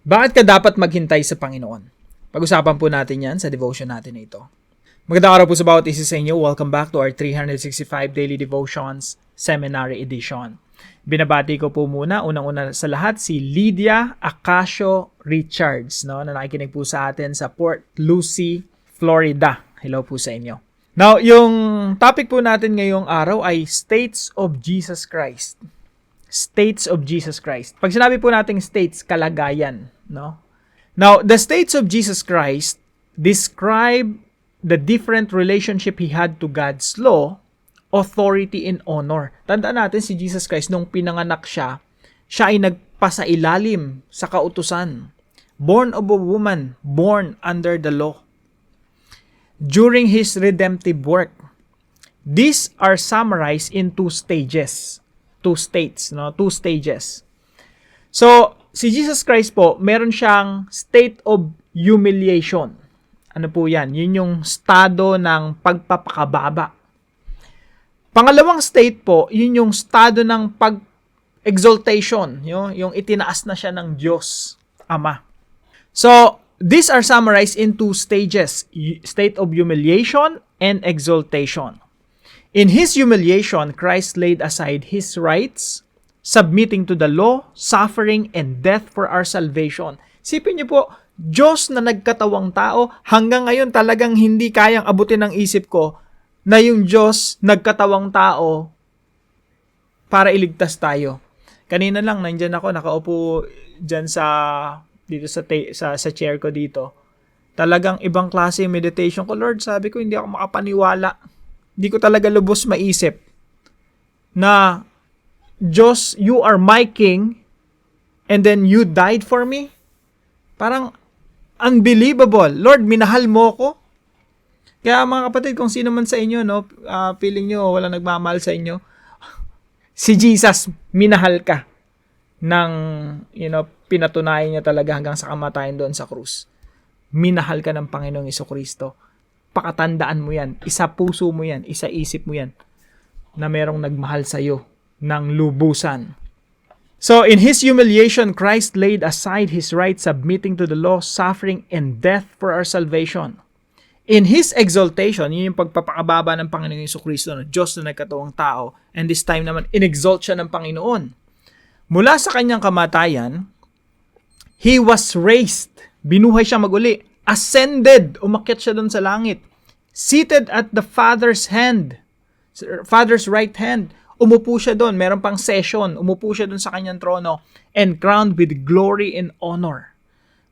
Bakit ka dapat maghintay sa Panginoon? Pag-usapan po natin yan sa devotion natin na ito. Magandang araw po sa bawat isa sa inyo. Welcome back to our 365 Daily Devotions Seminary Edition. Binabati ko po muna, unang-una sa lahat, si Lydia Acacio Richards, na nakikinig po sa atin sa Port Lucie, Florida. Hello po sa inyo. Now, yung topic po natin ngayong araw ay States of Jesus Christ. States of Jesus Christ. Pag sinabi po nating states, kalagayan, no? Now, the states of Jesus Christ describe the different relationship he had to God's law, authority, and honor. Tandaan natin si Jesus Christ, nung pinanganak siya ay nagpasailalim sa kautusan. Born of a woman, born under the law. During his redemptive work, these are summarized in two stages. Two stages. So, si Jesus Christ po, meron siyang state of humiliation. Ano po yan? Yun yung estado ng pagpapakababa. Pangalawang state po, yun yung estado ng pag-exaltation. Yung itinaas na siya ng Diyos, Ama. So, these are summarized in two stages. State of humiliation and exaltation. In his humiliation, Christ laid aside his rights, submitting to the law, suffering, and death for our salvation. Sipin niyo po, Diyos na nagkatawang tao, hanggang ngayon talagang hindi kayang abutin ng isip ko na yung Diyos nagkatawang tao para iligtas tayo. Kanina lang, nandyan ako, nakaupo dyan dito sa chair ko dito. Talagang ibang klase yung meditation ko. Lord, sabi ko, hindi ako makapaniwala. Hindi ko talaga lubos maisip na Diyos, you are my King and then you died for me. Parang unbelievable. Lord, minahal mo ko. Kaya mga kapatid, kung sino man sa inyo, no, feeling nyo walang nagmamahal sa inyo, si Jesus, minahal ka ng, pinatunayan niya talaga hanggang sa kamatayan doon sa krus. Minahal ka ng Panginoong Jesucristo. Pakatandaan mo yan, isa puso mo yan, isa isip mo yan, na merong nagmahal sa'yo ng lubusan. So, in his humiliation, Christ laid aside his right, submitting to the law, suffering, and death for our salvation. In his exaltation, yun yung pagpapakababa ng Panginoong Jesucristo, no? Diyos na nagkatawang tao, and this time naman, inexalt siya ng Panginoon. Mula sa kanyang kamatayan, he was raised, binuhay siya maguli, ascended, umakyat siya doon sa langit. Seated at the Father's right hand. Umupo siya doon, meron pang session. Umupo siya doon sa kanyang trono and crowned with glory and honor.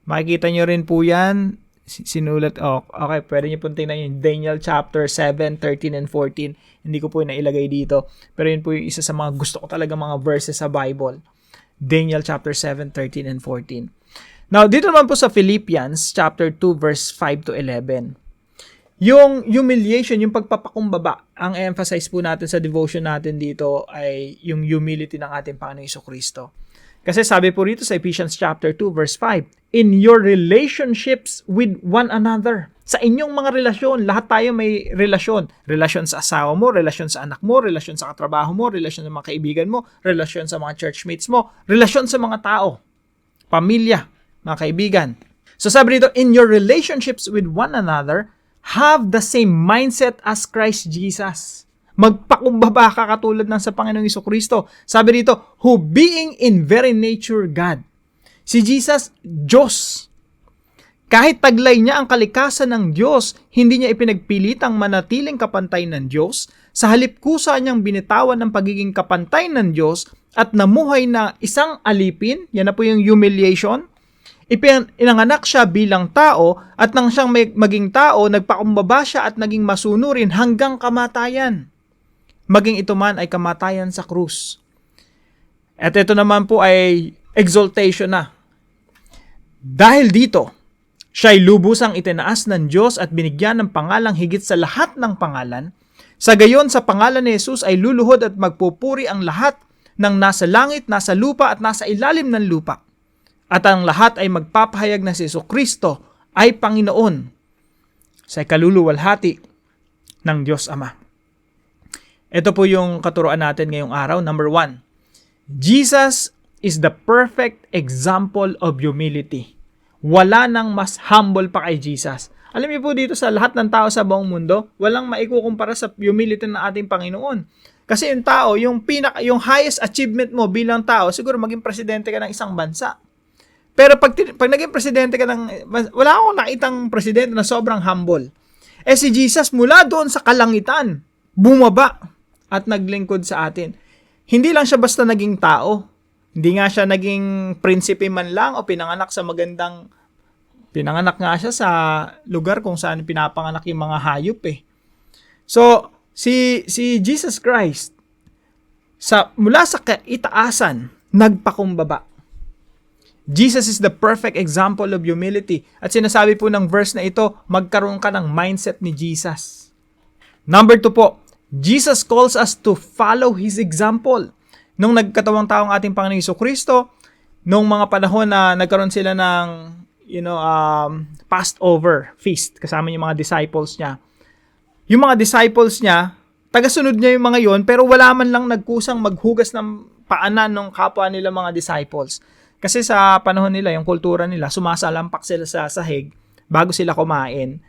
Makikita nyo rin po yan. Sinulat, okay, pwede nyo punting na yun. Daniel chapter 7, 13, and 14. Hindi ko po yung nailagay dito. Pero yun po yung isa sa mga gusto ko talaga mga verses sa Bible. Daniel chapter 7, 13, and 14. Now, dito naman po sa Philippians, chapter 2, verse 5 to 11. Yung humiliation, yung pagpapakumbaba, ang emphasize po natin sa devotion natin dito ay yung humility ng ating Panginoong Jesucristo. Kasi sabi po rito sa Ephesians chapter 2, verse 5, in your relationships with one another. Sa inyong mga relasyon, lahat tayo may relasyon. Relasyon sa asawa mo, relasyon sa anak mo, relasyon sa katrabaho mo, relasyon sa mga kaibigan mo, relasyon sa mga churchmates mo, relasyon sa mga tao, pamilya, mga kaibigan. So sabi dito, in your relationships with one another, have the same mindset as Christ Jesus. Magpakumbaba ka katulad ng sa Panginoong Jesucristo. Sabi dito, who being in very nature God. Si Jesus, Diyos. Kahit taglay niya ang kalikasan ng Diyos, hindi niya ipinagpilitang manatiling kapantay ng Diyos. Sa halip kusa niyang binitawan ng pagiging kapantay ng Diyos at namuhay na isang alipin, yan na po yung humiliation. Inanganak siya bilang tao at nang siyang maging tao, nagpakumbaba siya at naging masunurin hanggang kamatayan. Maging ito man ay kamatayan sa krus. At ito naman po ay exaltation na. Dahil dito, siya ay lubusang itinaas ng Diyos at binigyan ng pangalang higit sa lahat ng pangalan. Sa gayon, sa pangalan ni Jesus ay luluhod at magpupuri ang lahat ng nasa langit, nasa lupa at nasa ilalim ng lupa. At ang lahat ay magpapahayag na si Jesucristo ay Panginoon sa kaluluwalhati ng Diyos Ama. Ito po yung katuruan natin ngayong araw. Number 1, Jesus is the perfect example of humility. Wala nang mas humble pa kay Jesus. Alam niyo po dito sa lahat ng tao sa buong mundo, walang maikukumpara sa humility ng ating Panginoon. Kasi yung tao, yung highest achievement mo bilang tao, siguro maging presidente ka ng isang bansa. Pero pag naging presidente ka wala akong nakitang presidente na sobrang humble. Si Jesus mula doon sa kalangitan, bumaba at naglingkod sa atin. Hindi lang siya basta naging tao. Hindi nga siya naging prinsipe man lang o pinanganak nga siya sa lugar kung saan pinapanganak yung mga hayop eh. So, si Jesus Christ, mula sa kaitaasan, nagpakumbaba. Jesus is the perfect example of humility. At sinasabi po ng verse na ito, magkaroon ka ng mindset ni Jesus. Number 2 po, Jesus calls us to follow His example. Nung nagkatawang taong ating Panginoong Jesucristo, nung mga panahon na nagkaroon sila ng Passover feast kasama yung mga disciples niya. Yung mga disciples niya, tagasunod niya yung mga yon, pero wala man lang nagkusang maghugas ng paanan ng kapwa nila mga disciples. Kasi sa panahon nila, yung kultura nila, sumasalampak sila sa sahig bago sila kumain.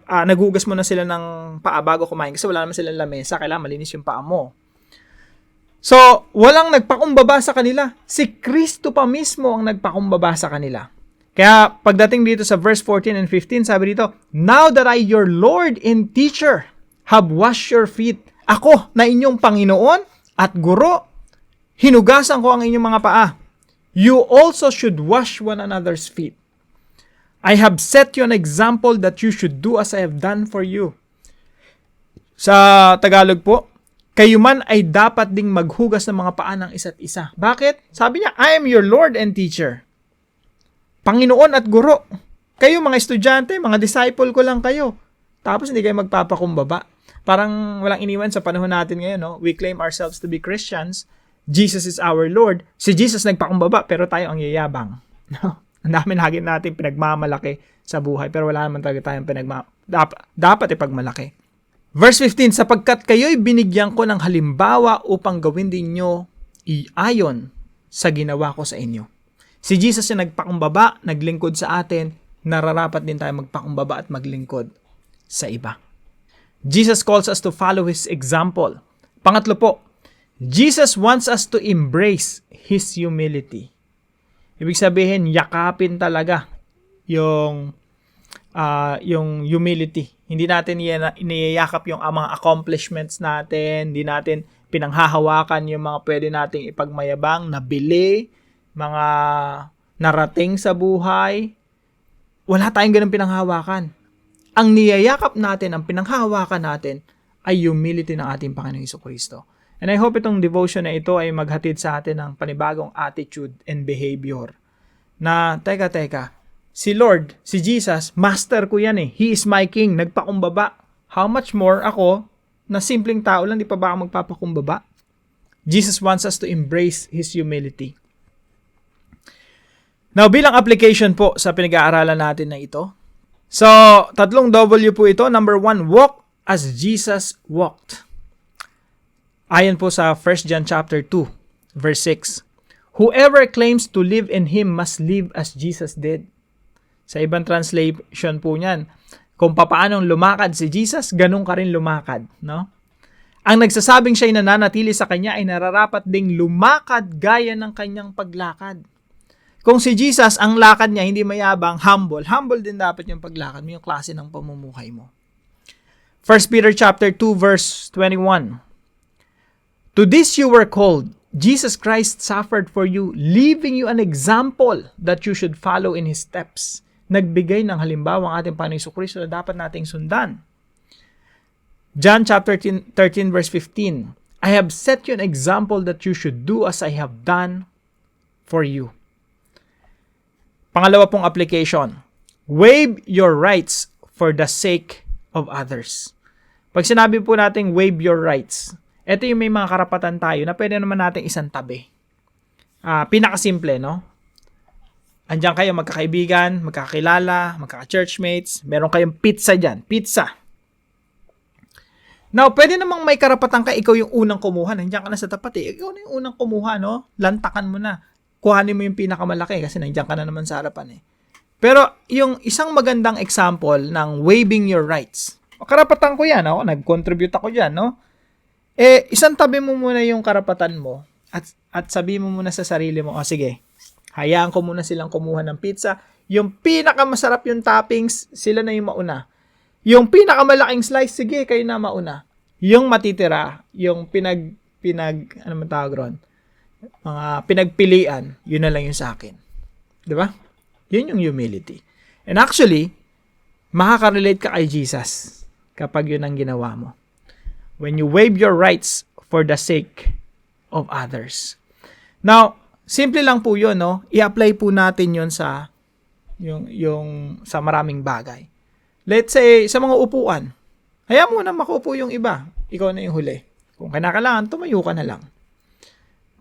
Naghugas muna sila ng paa bago kumain kasi wala naman silang lamesa, kailangan malinis yung paa mo. So, walang nagpakumbaba sa kanila. Si Kristo pa mismo ang nagpakumbaba sa kanila. Kaya pagdating dito sa verse 14 and 15, sabi dito, "Now that I, your Lord and teacher, have washed your feet." Ako na inyong Panginoon at Guro, hinugasan ko ang inyong mga paa. You also should wash one another's feet. I have set you an example that you should do as I have done for you. Sa Tagalog po, kayo man ay dapat ding maghugas ng mga paa ng isa't isa. Bakit? Sabi niya, I am your Lord and teacher. Panginoon at Guro. Kayo mga estudyante, mga disciple ko lang kayo. Tapos hindi kayo magpapakumbaba. Parang walang iniwan sa panahon natin ngayon, no? We claim ourselves to be Christians. Jesus is our Lord. Si Jesus nagpakumbaba, pero tayo ang yayabang. Ang dami lagi natin pinagmamalaki sa buhay, pero wala naman talaga tayong dapat ipagmalaki. Verse 15, sapagkat kayo'y binigyan ko ng halimbawa upang gawin din nyo iayon sa ginawa ko sa inyo. Si Jesus yung nagpakumbaba, naglingkod sa atin, nararapat din tayo magpakumbaba at maglingkod sa iba. Jesus calls us to follow His example. Pangatlo po, Jesus wants us to embrace His humility. Ibig sabihin, yakapin talaga yung humility. Hindi natin iniyayakap yung mga accomplishments natin, hindi natin pinanghahawakan yung mga pwede nating ipagmayabang, nabili, mga narating sa buhay. Wala tayong ganun pinanghahawakan. Ang niyayakap natin, ang pinanghahawakan natin, ay humility ng ating Panginoong Jesucristo. And I hope itong devotion na ito ay maghatid sa atin ng panibagong attitude and behavior. Na, teka, si Lord, si Jesus, master ko yan eh. He is my king, nagpakumbaba. How much more ako, na simpleng tao lang, di pa ba ako magpapakumbaba? Jesus wants us to embrace His humility. Now, bilang application po sa pinag-aaralan natin na ito, so, 3 W po ito. Number 1, walk as Jesus walked. Ayon po sa 1 John chapter 2, verse 6. Whoever claims to live in Him must live as Jesus did. Sa ibang translation po niyan, kung papaanong lumakad si Jesus, ganun ka rin lumakad, no? Ang nagsasabing siya'y nananatili sa Kanya ay nararapat ding lumakad gaya ng Kanyang paglakad. Kung si Jesus, ang lakad niya hindi mayabang, humble din dapat yung paglakad mo, yung klase ng pamumuhay mo. 1 Peter chapter 2, verse 21. To this you were called. Jesus Christ suffered for you, leaving you an example that you should follow in His steps. Nagbigay ng halimbawa ang ating Panginoong Jesucristo na dapat nating sundan. John chapter 13 verse 15. I have set you an example that you should do as I have done for you. Pangalawa pong application. Waive your rights for the sake of others. Pag sinabi po natin waive your rights, ito yung may mga karapatan tayo na pwede naman natin isang tabi. Pinakasimple, no? Andiyan kayo magkakaibigan, magkakilala, magkaka-churchmates, meron kayong pizza dyan. Pizza. Now, pwede namang may karapatan ka, ikaw yung unang kumuha. Nandiyan ka na sa tapat eh. Ikaw na yung unang kumuha, no? Lantakan mo na. kuhanin mo yung pinakamalaki kasi nandiyan ka na naman sa harapan eh. Pero yung isang magandang example ng waiving your rights. Karapatan ko yan, nag-contribute ako dyan, no? Isang tabi mo muna yung karapatan mo at sabi mo muna sa sarili mo, sige, hayaan ko muna silang kumuha ng pizza. Yung pinakamasarap yung toppings, sila na yung mauna. Yung pinakamalaking slice, sige, kayo na mauna. Yung matitira, yung ano man tawag ron? Mga pinagpilian, yun na lang yung sa akin. Di ba? Yun yung humility. And actually, makaka-relate ka kay Jesus kapag yun ang ginawa mo. When you waive your rights for the sake of others. Now, simple lang po yun, no? I-apply po natin yun sa yung sa maraming bagay. Let's say, sa mga upuan, hayaan mo na makupo yung iba. Ikaw na yung huli. Kung kinakailangan, tumayo ka na lang.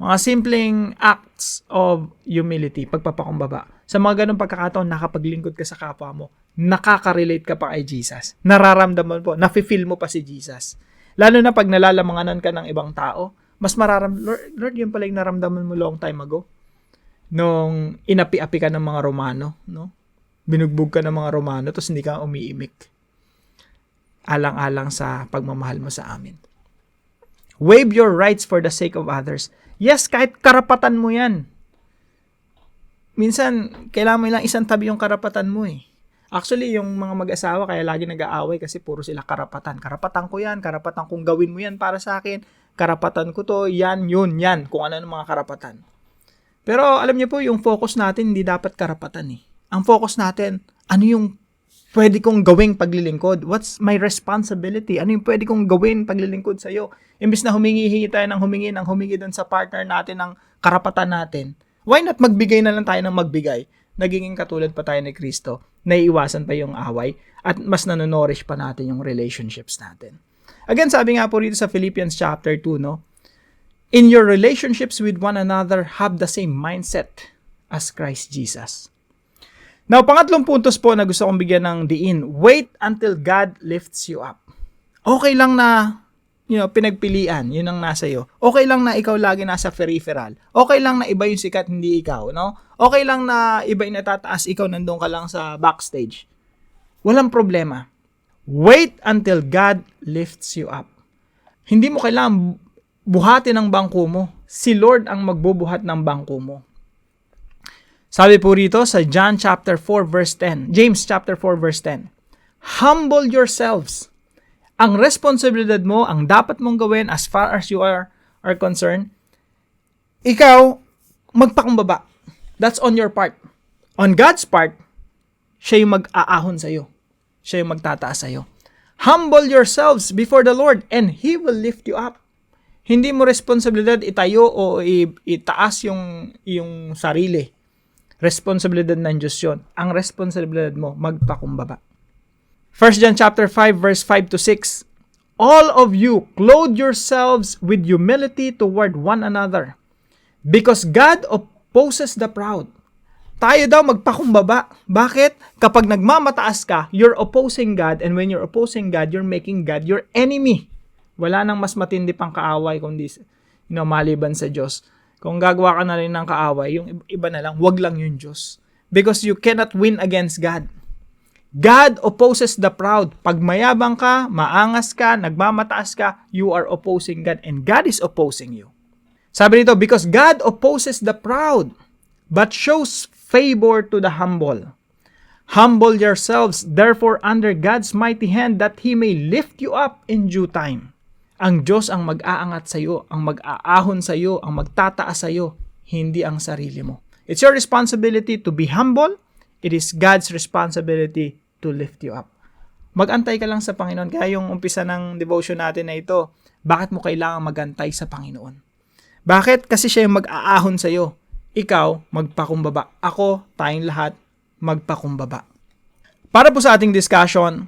Mga simpleng acts of humility, pagpapakumbaba. Sa mga ganung pagkakataon, nakapaglingkod ka sa kapwa mo, nakaka-relate ka pa kay Jesus. Nararamdaman po, nafe-feel mo pa si Jesus. Lalo na pag nalalamanganan ka ng ibang tao, mas Lord, yun pala yung naramdaman mo long time ago. Nung inapi-api ka ng mga Romano, no? Binugbog ka ng mga Romano, tapos hindi ka umiimik. Alang-alang sa pagmamahal mo sa amin. Waive your rights for the sake of others. Yes, kahit karapatan mo yan. Minsan, kailangan mo lang isang tabi yung karapatan mo eh. Actually, yung mga mag-asawa kaya lagi nag-aaway kasi puro sila karapatan. Karapatan ko yan, karapatan kong gawin mo yan para sa akin. Karapatan ko to, yan, yun, yan. Kung ano ng mga karapatan. Pero alam niyo po, yung focus natin hindi dapat karapatan eh. Ang focus natin, ano yung pwede kong gawing paglilingkod? What's my responsibility? Ano yung pwede kong gawin paglilingkod sa'yo? Imbis na humingi tayo ng humingi doon sa partner natin ng karapatan natin. Why not magbigay na lang tayo ng magbigay? Nagiging katulad pa tayo ni Kristo. Naiiwasan pa yung away at mas nanonourish pa natin yung relationships natin. Again, sabi nga po rito sa Philippians chapter 2, no? In your relationships with one another, have the same mindset as Christ Jesus. Now, pangatlong puntos po na gusto kong bigyan ng diin. Wait until God lifts you up. Okay lang na, pinagpilian, yun ang nasa iyo. Okay lang na ikaw lagi nasa peripheral. Okay lang na iba yung sikat, hindi ikaw, no? Okay lang na iba yung natataas, ikaw nandun ka lang sa backstage. Walang problema. Wait until God lifts you up. Hindi mo kailangan buhatin ang bangko mo. Si Lord ang magbubuhat ng bangko mo. Sabi po rito sa James chapter 4 verse 10. Humble yourselves. Ang responsibilidad mo, ang dapat mong gawin as far as you are concerned, ikaw, magpakumbaba. That's on your part. On God's part, siya yung mag-aahon sa'yo. Siya yung magtataas sa'yo. Humble yourselves before the Lord and He will lift you up. Hindi mo responsibilidad itayo o itaas yung sarili. Responsibilidad ng Diyos yun. Ang responsibilidad mo, magpakumbaba. 1 John chapter 5 verse 5 to 6. All of you, clothe yourselves with humility toward one another. Because God opposes the proud. Tayo daw magpakumbaba. Bakit? Kapag nagmamataas ka, you're opposing God. And when you're opposing God, you're making God your enemy. Wala nang mas matindi pang kaaway kundi maliban sa Diyos. Kung gagawa ka na rin ng kaaway, yung iba na lang, wag lang yung Diyos. Because you cannot win against God. God opposes the proud. Pag mayabang ka, maangas ka, nagmamataas ka, you are opposing God and God is opposing you. Sabi nito, because God opposes the proud, but shows favor to the humble. Humble yourselves, therefore, under God's mighty hand, that He may lift you up in due time. Ang Diyos ang mag-aangat sa iyo, ang mag-aahon sa iyo, ang magtataas sa iyo, hindi ang sarili mo. It's your responsibility to be humble. It is God's responsibility to lift you up. Magantay ka lang sa Panginoon. Kaya yung umpisa ng devotion natin na ito, bakit mo kailangan magantay sa Panginoon? Bakit? Kasi siya yung mag-aahon sa iyo. Ikaw, magpakumbaba. Ako, tayong lahat, magpakumbaba. Para po sa ating discussion,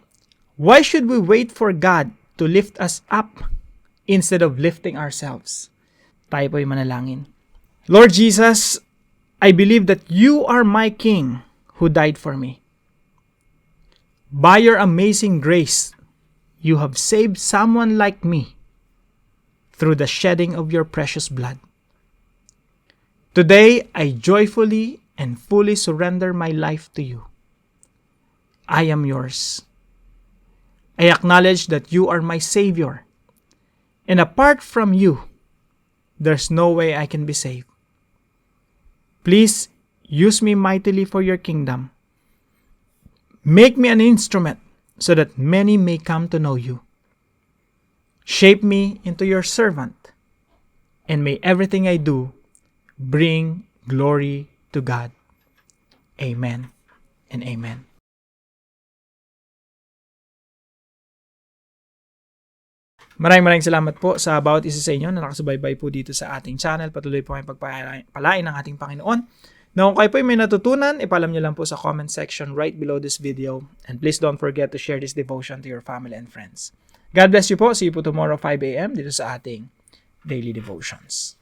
why should we wait for God to lift us up instead of lifting ourselves? Tayo po yung manalangin. Lord Jesus, I believe that you are my King who died for me. By your amazing grace, you have saved someone like me through the shedding of your precious blood. Today, I joyfully and fully surrender my life to you. I am yours. I acknowledge that you are my Savior, and apart from you, there's no way I can be saved. Please use me mightily for your kingdom. Make me an instrument so that many may come to know you. Shape me into your servant, and may everything I do bring glory to God. Amen and amen. Maraming salamat po sa bawat isa sa inyo na nakasubaybay po dito sa ating channel. Patuloy po kayong pagpalain ng ating Panginoon. Na kung kayo po may natutunan, ipalam nyo lang po sa comment section right below this video. And please don't forget to share this devotion to your family and friends. God bless you po. See you po tomorrow 5 a.m. dito sa ating Daily Devotions.